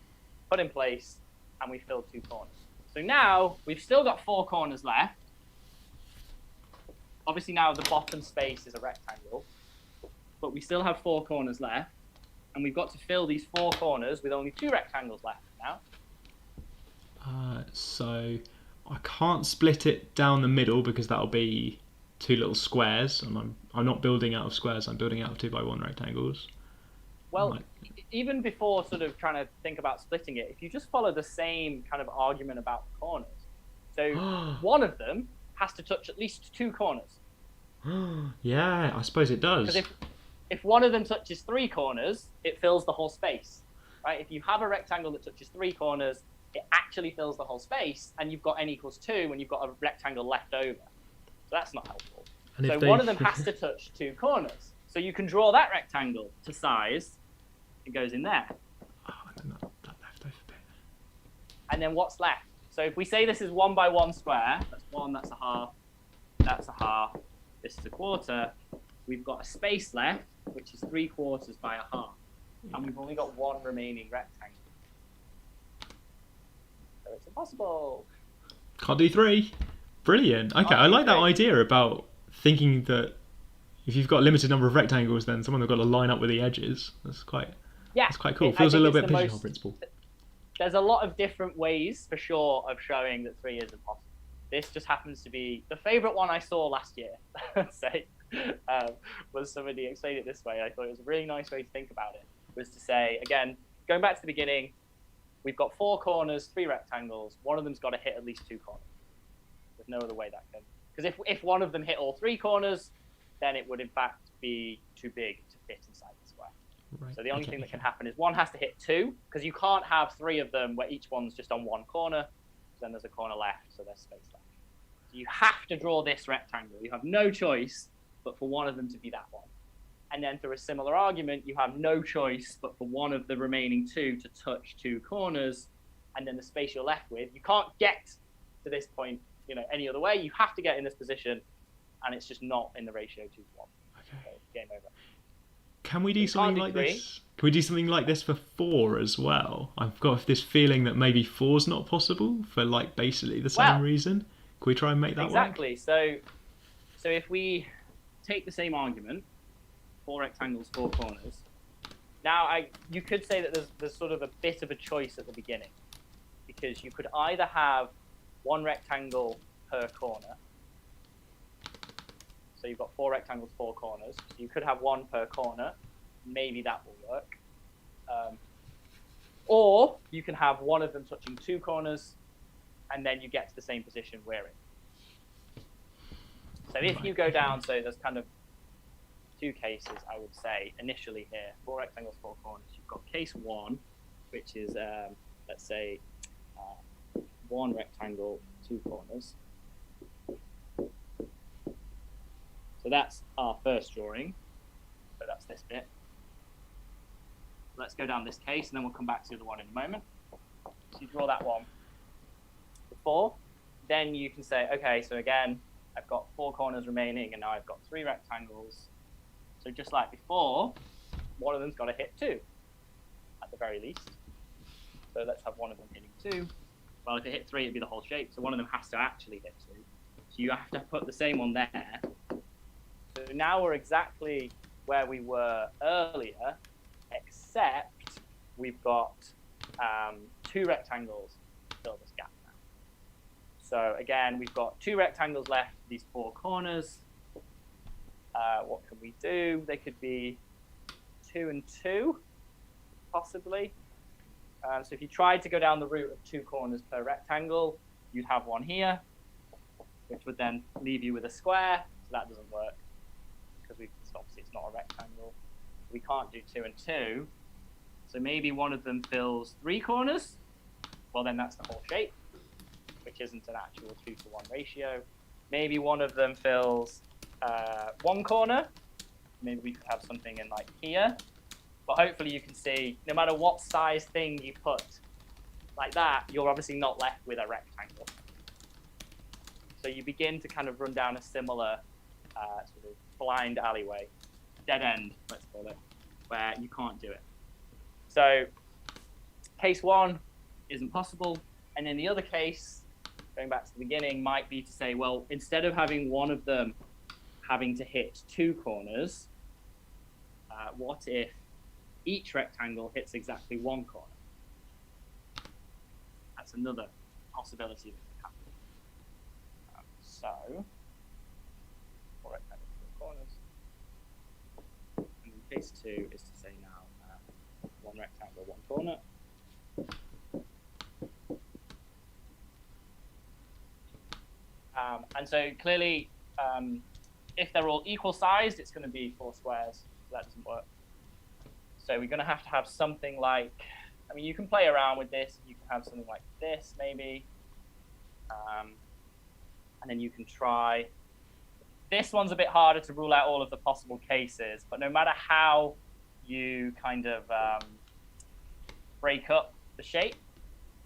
put in place, and we filled 2 corners. So now we've still got 4 corners left. Obviously now the bottom space is a rectangle, but we still have 4 corners left, and we've got to fill these 4 corners with only 2 rectangles left now. So I can't split it down the middle because that'll be two little squares, and I'm not building out of squares. I'm building out of 2x1 rectangles. Well, even before sort of trying to think about splitting it, if you just follow the same kind of argument about the corners, so one of them has to touch at least two corners. Yeah, I suppose it does. Because if one of them touches three corners, it fills the whole space, right? If you have a rectangle that touches three corners, it actually fills the whole space, and you've got n equals 2 when you've got a rectangle left over. So that's not helpful. So one of them has to touch two corners. So you can draw that rectangle to size. It goes in there. Oh, and then that leftover bit. And then what's left? So if we say this is 1 by 1 square, that's 1, that's a half, that's a half, this is a quarter, we've got a space left, which is 3/4 by a half. And we've only got one remaining rectangle. So it's impossible. Can't do 3. Brilliant. Okay, I like that idea about thinking that if you've got a limited number of rectangles, then someone has got to line up with the edges. That's quite cool. Feels a little bit pigeonhole principle. There's a lot of different ways, for sure, of showing that 3 isn't possible. This just happens to be the favourite one I saw last year. Was somebody explained it this way. I thought it was a really nice way to think about it. Was to say, again, going back to the beginning, we've got 4 corners, 3 rectangles. One of them's got to hit at least 2 corners. There's no other way that can. Because if one of them hit all 3 corners, then it would in fact be too big to fit inside the square. Right. So the only thing that can happen is one has to hit 2, because you can't have 3 of them where each one's just on one corner. Then there's a corner left, so there's space left. So you have to draw this rectangle. You have no choice but for one of them to be that one. And then through a similar argument, you have no choice but for one of the remaining 2 to touch 2 corners, and then the space you're left with, you can't get to this point, any other way. You have to get in this position, and it's just not in the ratio 2 to 1. Okay. So game over. Can we do something like this? Can we do something like this for 4 as well? I've got this feeling that maybe 4's not possible for basically the same reason. Can we try and make that work? Exactly. So if we take the same argument, 4 rectangles, 4 corners. Now you could say that there's sort of a bit of a choice at the beginning, because you could either have 1 rectangle per corner. So you've got 4 rectangles, 4 corners. So you could have 1 per corner. Maybe that will work. Or you can have one of them touching 2 corners, and then you get to the same position we're in. So if you go down, so there's kind of 2 cases, I would say, initially here. 4 rectangles, 4 corners. You've got case 1, which is, let's say, 1 rectangle, 2 corners. So that's our first drawing. So that's this bit. Let's go down this case, and then we'll come back to the one in a moment. So you draw that one before. Then you can say, okay, so again, I've got 4 corners remaining, and now I've got 3 rectangles. So just like before, one of them's got to hit 2, at the very least. So let's have one of them hitting 2. Well, if it hit 3, it'd be the whole shape. So one of them has to actually hit 2. So you have to put the same one there. So now we're exactly where we were earlier, except we've got 2 rectangles to fill this gap now. So again, we've got 2 rectangles left, these 4 corners. What can we do? They could be 2 and 2, possibly. So if you tried to go down the route of 2 corners per rectangle, you'd have one here, which would then leave you with a square. So that doesn't work, because obviously it's not a rectangle. We can't do 2 and 2. So maybe one of them fills 3 corners. Well, then that's the whole shape, which isn't an actual 2 to 1 ratio. Maybe one of them fills 1 corner. Maybe we could have something in here. But hopefully you can see, no matter what size thing you put like that, you're obviously not left with a rectangle. So you begin to kind of run down a similar sort of blind alleyway, dead end, let's call it, where you can't do it. So case 1 isn't possible. And then the other case, going back to the beginning, might be to say, well, instead of having one of them having to hit 2 corners, what if each rectangle hits exactly 1 corner? That's another possibility that could happen. So, 4 rectangles, 4 corners. And then case 2 is to say now 1 rectangle, 1 corner. And so clearly, if they're all equal sized, it's going to be 4 squares. So that doesn't work. So we're going to have something like, I mean, you can play around with this. You can have something like this, maybe. And then you can try. This one's a bit harder to rule out all of the possible cases, but no matter how you kind of break up the shape,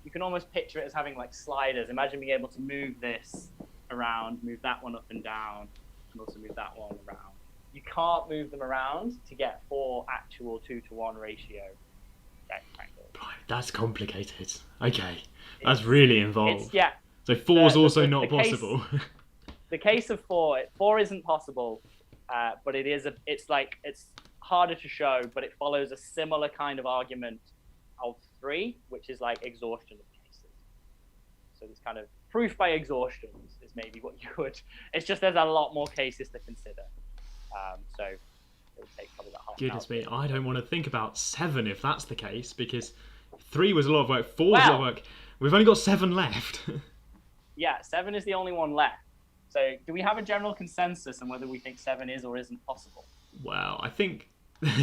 you can almost picture it as having like sliders. Imagine being able to move this around, move that one up and down, and also move that one around. You can't move them around to get 4 actual 2-to-1 ratio rectangles. That's complicated. Okay, that's really involved. Yeah. So 4 is also not possible. The case of 4 isn't possible, but it's harder to show, but it follows a similar kind of argument of 3, which is like exhaustion of cases. So this kind of proof by exhaustion is maybe what you would. It's just there's a lot more cases to consider. So it would take probably about half an hour. Goodness me, I don't want to think about 7 if that's the case, because 3 was a lot of work, 4 was a lot of work. We've only got 7 left. Yeah, 7 is the only one left. So do we have a general consensus on whether we think 7 is or isn't possible? Well, I think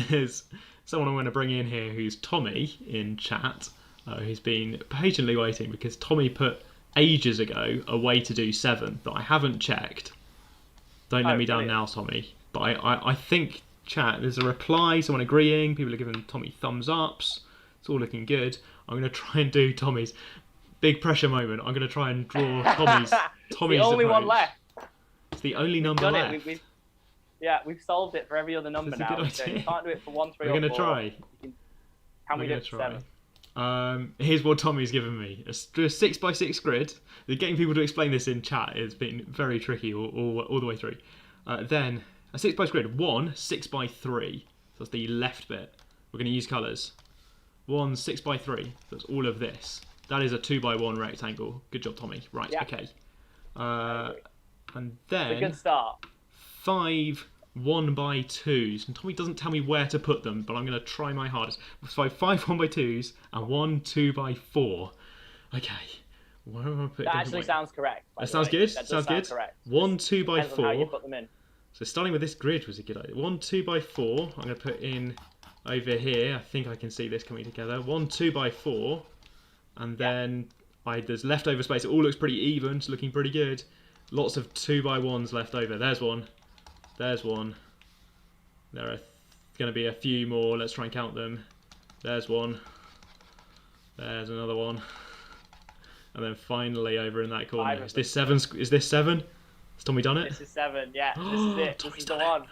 there's someone I'm going to bring in here who's Tommy in chat, who's been patiently waiting because Tommy put ages ago a way to do 7 that I haven't checked. Don't let me down now, Tommy. But I think, chat, there's a reply, someone agreeing, people are giving Tommy thumbs ups. It's all looking good. I'm going to try and do Tommy's big pressure moment. I'm going to try and draw Tommy's the only approach. One left. It's the only number left. We've solved it for every other number now. So you can't do it for 1, 3, We're or 4. We're going to try. Can we do it for 7? Here's what Tommy's given me. A 6x6 grid. Getting people to explain this in chat has been very tricky all the way through. Then a 6x grid. 1 6x3. So that's the left bit. We're going to use colours. 1 6x3. That's all of this. That is a 2x1 rectangle. Good job, Tommy. Right, yeah. Okay. And then it's a good start. 5 1x2s. And Tommy doesn't tell me where to put them, but I'm going to try my hardest. So 5 1x2s and 1 2x4. Okay. Where am I putting that actually sounds correct. That sounds good? That sounds good? Correct. 1 2x4. How you put them in. So starting with this grid was a good idea. 1 2x4. I'm going to put in over here. I think I can see this coming together. 1 2x4. And then there's leftover space. It all looks pretty even. It's looking pretty good. Lots of 2x1s left over. There's one. There's one. There are going to be a few more. Let's try and count them. There's one. There's another one. And then finally over in that corner. Is this 7? Is this 7? Has Tommy done it? This is 7, yeah. This is it. This is the one.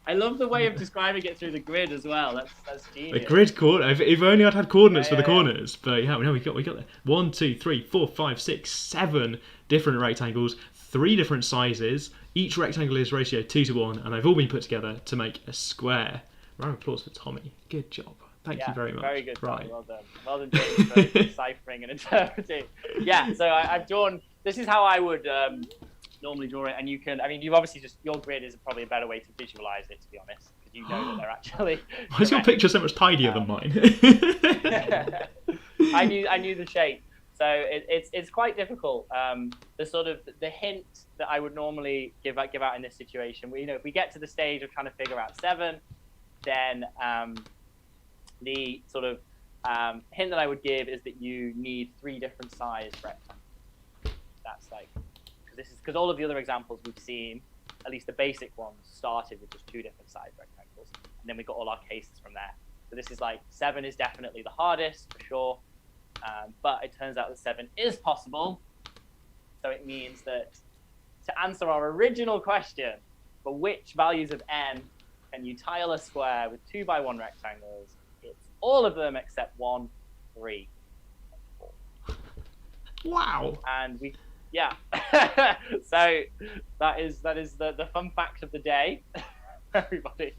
I love the way of describing it through the grid as well. That's genius. The grid coordinate. If only I'd had coordinates for the corners. But yeah, no, we got there. 1 2 3 4 5 6 7 different rectangles, 3 different sizes. Each rectangle is ratio 2-to-1, and they've all been put together to make a square. Round of applause for Tommy. Good job. Thank you very much. Very good, Tommy. Right. Well done. Well done, James, for deciphering and interpreting. Yeah. So I've drawn. This is how I would. Normally draw it, and you can. I mean, you've obviously your grid is probably a better way to visualize it, to be honest, because you know that they're actually. Why is your picture so much tidier than mine? I knew the shape, so it's quite difficult. The hint that I would normally give out in this situation, if we get to the stage of trying to figure out 7, then the sort of hint that I would give is that you need 3 different size rectangles. That's like. This is because all of the other examples we've seen, at least the basic ones, started with just 2 different size rectangles, and then we got all our cases from there. So this is like 7 is definitely the hardest for sure, but it turns out that 7 is possible. So it means that to answer our original question, for which values of n can you tile a square with 2x1 rectangles, it's all of them except 1, 3, and 4. Wow. And we. Yeah, so that is the fun fact of the day, everybody.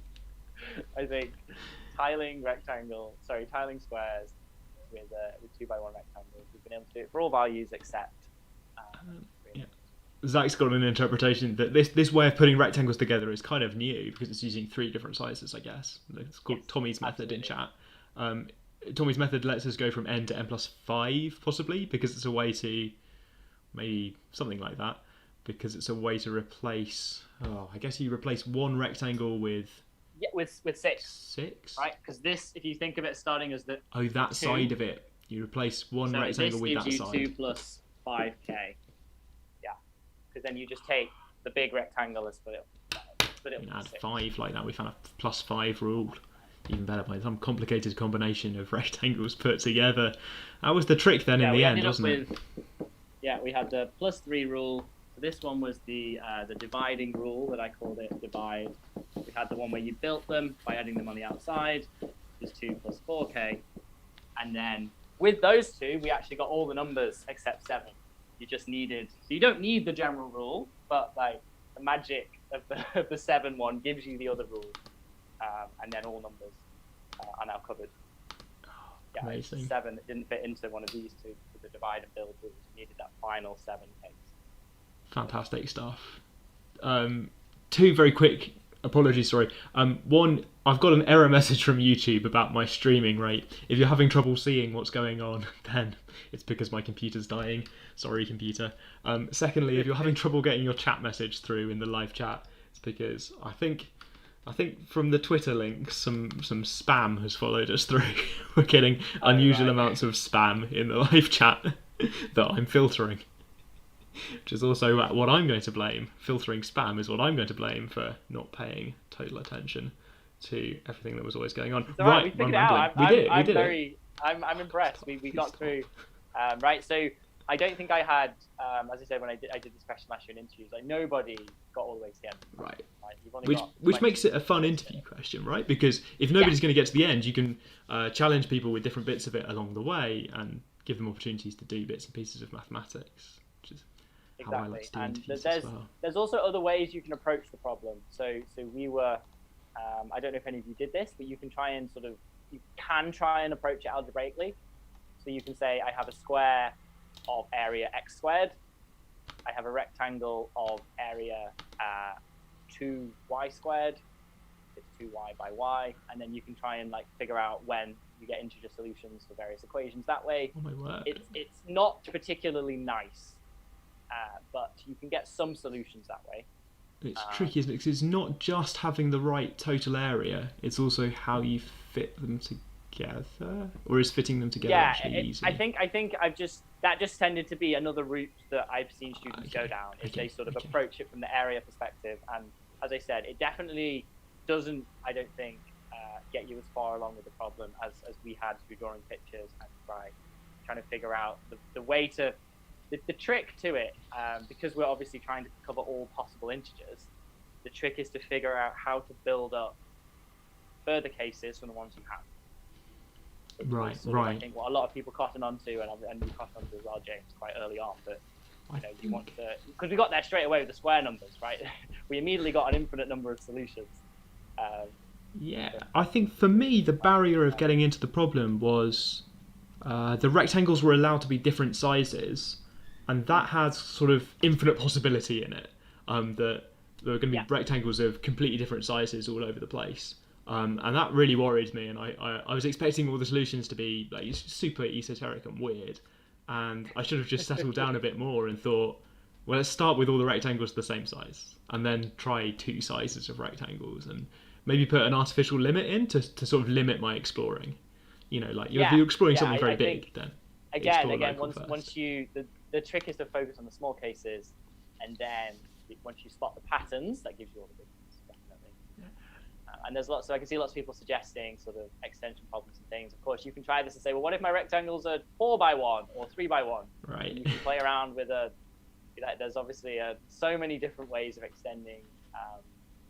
I think tiling squares with 2x1 rectangles. We've been able to do it for all values except 3. Zach's got an interpretation that this way of putting rectangles together is kind of new because it's using 3 different sizes, I guess. It's called Yes, Tommy's method in absolutely. chat. Tommy's method lets us go from n to n+5, possibly, because it's a way to, maybe something like that, because it's a way to replace, I guess you replace one rectangle with Yeah, with 6, 6? right? Because this, if you think of it starting as the Oh, that 2, side of it. You replace one so rectangle this with gives that you side. 2 plus 5k. Yeah, because then you just take the big rectangle and split it You with add 6. 5 like that. We found a +5 rule. Even better by some complicated combination of rectangles put together. That was the trick then in the end, wasn't it? Yeah, we had the +3 rule. So this one was the dividing rule that I called it divide. We had the one where you built them by adding them on the outside, which is 2 plus 4k. And then with those 2, we actually got all the numbers except 7. You just needed, so you don't need the general rule, but like the magic of the 7 one gives you the other rule. And then all numbers are now covered. Yeah, Amazing. 7 that didn't fit into one of these 2 for the divide and build rules. You needed that final 7 case. Fantastic stuff. 2 very quick apologies, sorry. One, I've got an error message from YouTube about my streaming rate. If you're having trouble seeing what's going on, then it's because my computer's dying. Sorry, computer. Secondly, if you're having trouble getting your chat message through in the live chat, it's because I think from the Twitter link, some spam has followed us through. We're getting unusual amounts of spam in the live chat that I'm filtering. Which is also what I'm going to blame. Filtering spam is what I'm going to blame for not paying total attention to everything that was always going on. Right, we figured it out. We did it. I'm impressed. We got through. Right, so I don't think I had, as I said when I did this question last year in interviews, like nobody got all the way to the end. Right. You've only Which makes it a fun interview question, right? Because if nobody's going to get to the end, you can challenge people with different bits of it along the way and give them opportunities to do bits and pieces of mathematics, which is how I like to do interviews as well. There's also other ways you can approach the problem. So we were, I don't know if any of you did this, but you can try and approach it algebraically. So you can say, I have a square of area x squared. I have a rectangle of area 2y squared. It's 2y by y. And then you can try and figure out when you get integer solutions for various equations that way. Oh my word. It's not particularly nice, but you can get some solutions that way. It's tricky, isn't it? Because it's not just having the right total area, it's also how you fit them together. Or is fitting them together actually easy? I think that just tended to be another route that I've seen students go down, is they sort of approach it from the area perspective. And as I said, it definitely doesn't, I don't think, get you as far along with the problem as we had through drawing pictures and trying to figure out the way to, the trick to it, because we're obviously trying to cover all possible integers, the trick is to figure out how to build up further cases from the ones you have. Right. I think what a lot of people cotton onto, and you cotton onto as well, James, quite early on, but you want to, because we got there straight away with the square numbers, right? We immediately got an infinite number of solutions. I think for me the barrier of getting into the problem was the rectangles were allowed to be different sizes, and that has sort of infinite possibility in it. That there are going to be rectangles of completely different sizes all over the place. And that really worried me, and I was expecting all the solutions to be super esoteric and weird, and I should have just settled down a bit more and thought, well, let's start with all the rectangles the same size, and then try 2 sizes of rectangles, and maybe put an artificial limit in to sort of limit my exploring. If you're exploring something very big, then again, once you the trick is to focus on the small cases, and then once you spot the patterns, that gives you all the big ones, definitely. And there's I can see lots of people suggesting sort of extension problems and things. Of course, you can try this and say, well, what if my rectangles are 4x1 or 3x1? Right. And you can play around with there's obviously so many different ways of extending,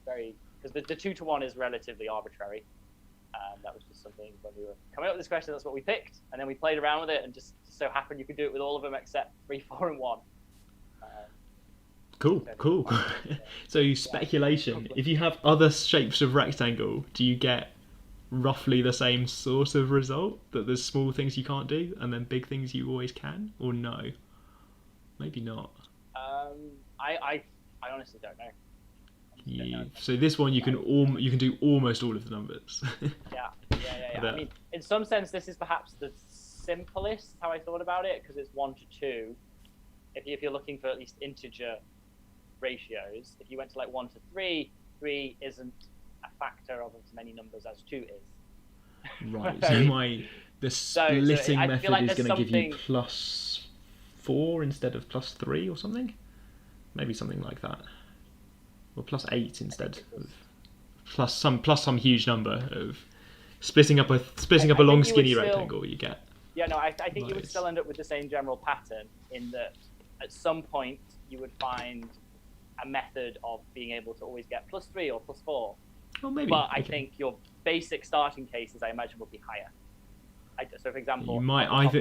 because the 2-to-1 is relatively arbitrary. That was just something when we were coming up with this question, that's what we picked, and then we played around with it, and just so happened you could do it with all of them except 3, 4, and 1. Cool. So speculation, if you have other shapes of rectangle, do you get roughly the same sort of result? That there's small things you can't do and then big things you always can? Or no? Maybe not. I honestly don't know. So this one you can do almost all of the numbers. Yeah. I mean, in some sense, this is perhaps the simplest how I thought about it, because it's 1 to 2. If you're looking for at least integer ratios, if you went to like 1 to 3, 3 isn't a factor of as many numbers as 2 is. Right. So the splitting method is going to give you +4 instead of +3 or something. Maybe something like that. Or +8 instead. Plus some huge number of splitting up a long skinny rectangle. You get. Yeah, no, I think you would still end up with the same general pattern, in that at some point you would find a method of being able to always get +3 or +4. Oh, maybe. But I think your basic starting cases, I imagine, would be higher. So, for example, you might either.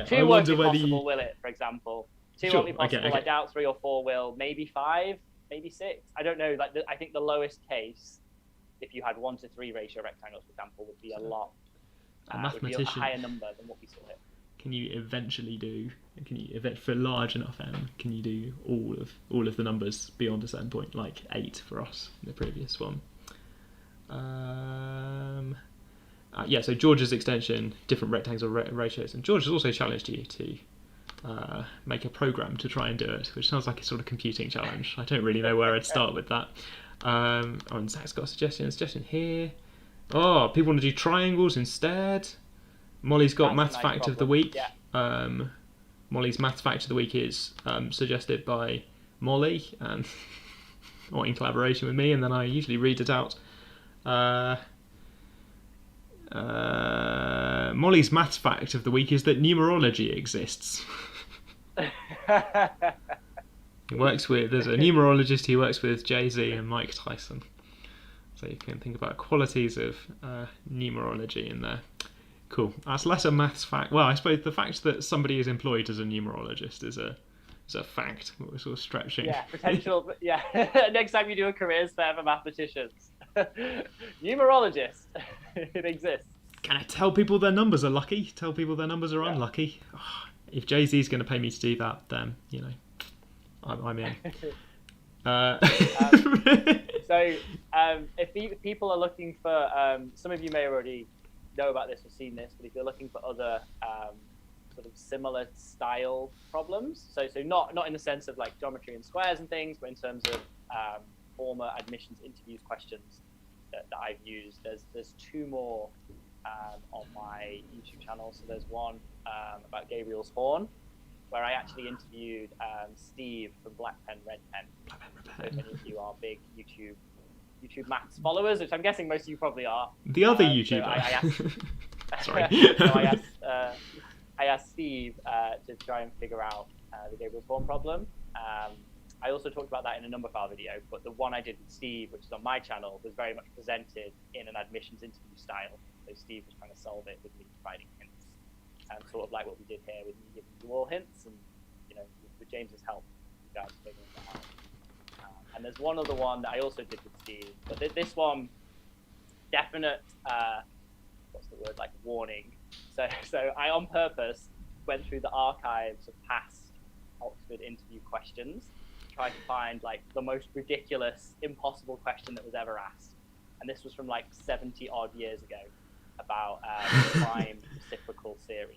2 won't be possible, will it? For example, 2 won't be possible. Okay. I doubt 3 or 4 will. Maybe 5, maybe 6. I don't know. Like, I think the lowest case, if you had 1 to 3 ratio rectangles, for example, would be a lot. Would be a higher number than what we saw here. Can you eventually do? For large enough m? Can you do all of the numbers beyond a certain point, like 8 for us in the previous one? So George's extension, different rectangles or ratios, and George has also challenged you to make a program to try and do it, which sounds like a sort of computing challenge. I don't really know where I'd start with that. And Zach's got a suggestion here. Oh, people want to do triangles instead. Molly's got maths fact of the week. Yeah. Molly's maths fact of the week is suggested by Molly, and or in collaboration with me, and then I usually read it out. Molly's maths fact of the week is that numerology exists. There's a numerologist who works with Jay-Z and Mike Tyson. So you can think about qualities of numerology in there. Cool. That's less a maths fact. Well, I suppose the fact that somebody is employed as a numerologist is a fact. We're sort of stretching. Yeah, potential. Yeah. Next time you do a careers fair for mathematicians, numerologist, it exists. Can I tell people their numbers are lucky? Tell people their numbers are unlucky? Oh, if Jay-Z's going to pay me to do that, then I'm in. If people are looking for, some of you may already know about this or seen this, but if you're looking for other sort of similar style problems, so not in the sense of like geometry and squares and things, but in terms of former admissions interviews questions that I've used, there's 2 more on my YouTube channel. So there's one about Gabriel's horn, where I actually interviewed Steve from Black Pen Red Pen. So many of you are big YouTube maths followers, which I'm guessing most of you probably are. The other YouTuber. So I asked, sorry. So I asked Steve to try and figure out the Gabriel's horn problem. I also talked about that in a number file video, but the one I did with Steve, which is on my channel, was very much presented in an admissions interview style. So Steve was trying to solve it with me providing hints, sort of like what we did here with me giving you all hints, and with James's help, you guys figuring that out. And there's one other one that I also did with Steve, but this one, definite, warning. So I on purpose went through the archives of past Oxford interview questions, trying to find like the most ridiculous, impossible question that was ever asked. And this was from like 70 odd years ago, about prime reciprocal series.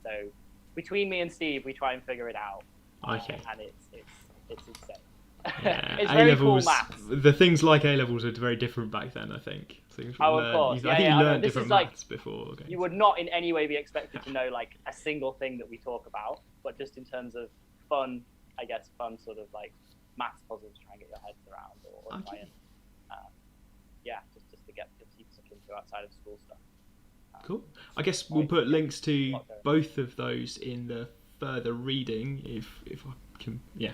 So between me and Steve, we try and figure it out. Okay. And it's insane. Yeah, it's very A-levels, cool maths. The things like A-levels are very different back then, I think. So of course. I think you learned different maths before. Okay. You would not in any way be expected to know like a single thing that we talk about, but just in terms of fun sort of like maths puzzles to try and get your heads around, or try and just to get your teeth sucked into outside of school stuff. Cool. I guess we'll put links to both of those in the further reading if I can. Yeah.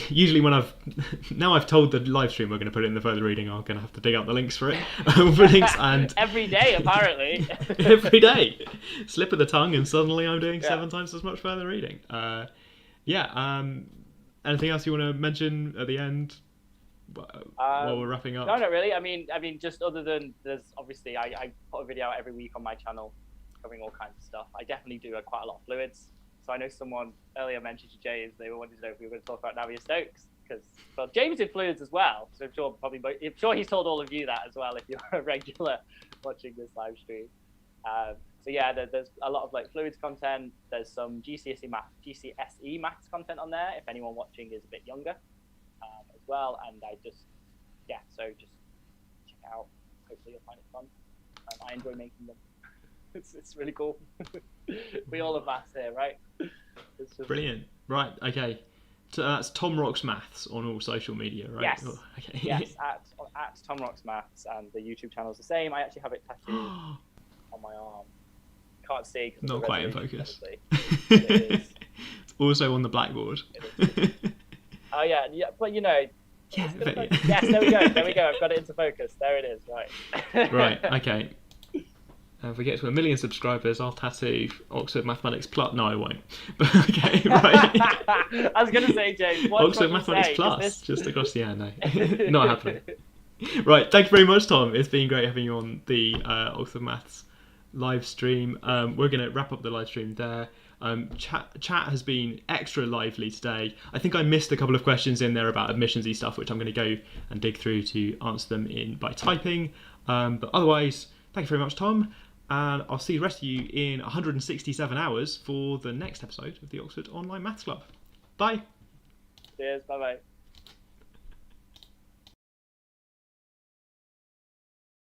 Usually when I've told the live stream we're going to put it in the further reading, I'm going to have to dig out the links for it. For links and every day apparently. Every day, slip of the tongue, and suddenly I'm doing 7 times as much further reading. Anything else you want to mention at the end while we're wrapping up? No, not really. I mean, just other than there's obviously I put a video out every week on my channel covering all kinds of stuff. I definitely do quite a lot of fluids. So I know someone earlier mentioned to James, they were wanting to know if we were going to talk about Navier-Stokes, because, well, James did fluids as well, so I'm sure he's told all of you that as well if you're a regular watching this live stream. So yeah, there's a lot of like fluids content. There's some GCSE maths content on there if anyone watching is a bit younger as well. And so just check it out. Hopefully you'll find it fun. I enjoy making them. It's really cool. We all love maths here, right? It's just... Brilliant. Right. Okay. So that's Tom Rocks Maths on all social media, right? Yes. Oh, okay. Yes. At Tom Rocks Maths, and the YouTube channel is the same. I actually have it tattooed on my arm. Can't see. Not quite in focus. It is. It's also on the blackboard. Oh yeah, but you know. Yeah. Yes, there we go. There we go. I've got it into focus. There it is. Right. Right. Okay. If we get to 1 million subscribers, I'll tattoo Oxford Mathematics Plus. No, I won't. But okay, right. I was going to say, James, Oxford Mathematics Plus, just across the air. No, not happening. Right, thank you very much, Tom. It's been great having you on the Oxford Maths live stream. We're going to wrap up the live stream there. Chat has been extra lively today. I think I missed a couple of questions in there about admissionsy stuff, which I'm going to go and dig through to answer them by typing. But otherwise, thank you very much, Tom. And I'll see the rest of you in 167 hours for the next episode of the Oxford Online Maths Club. Bye. Cheers. Bye-bye.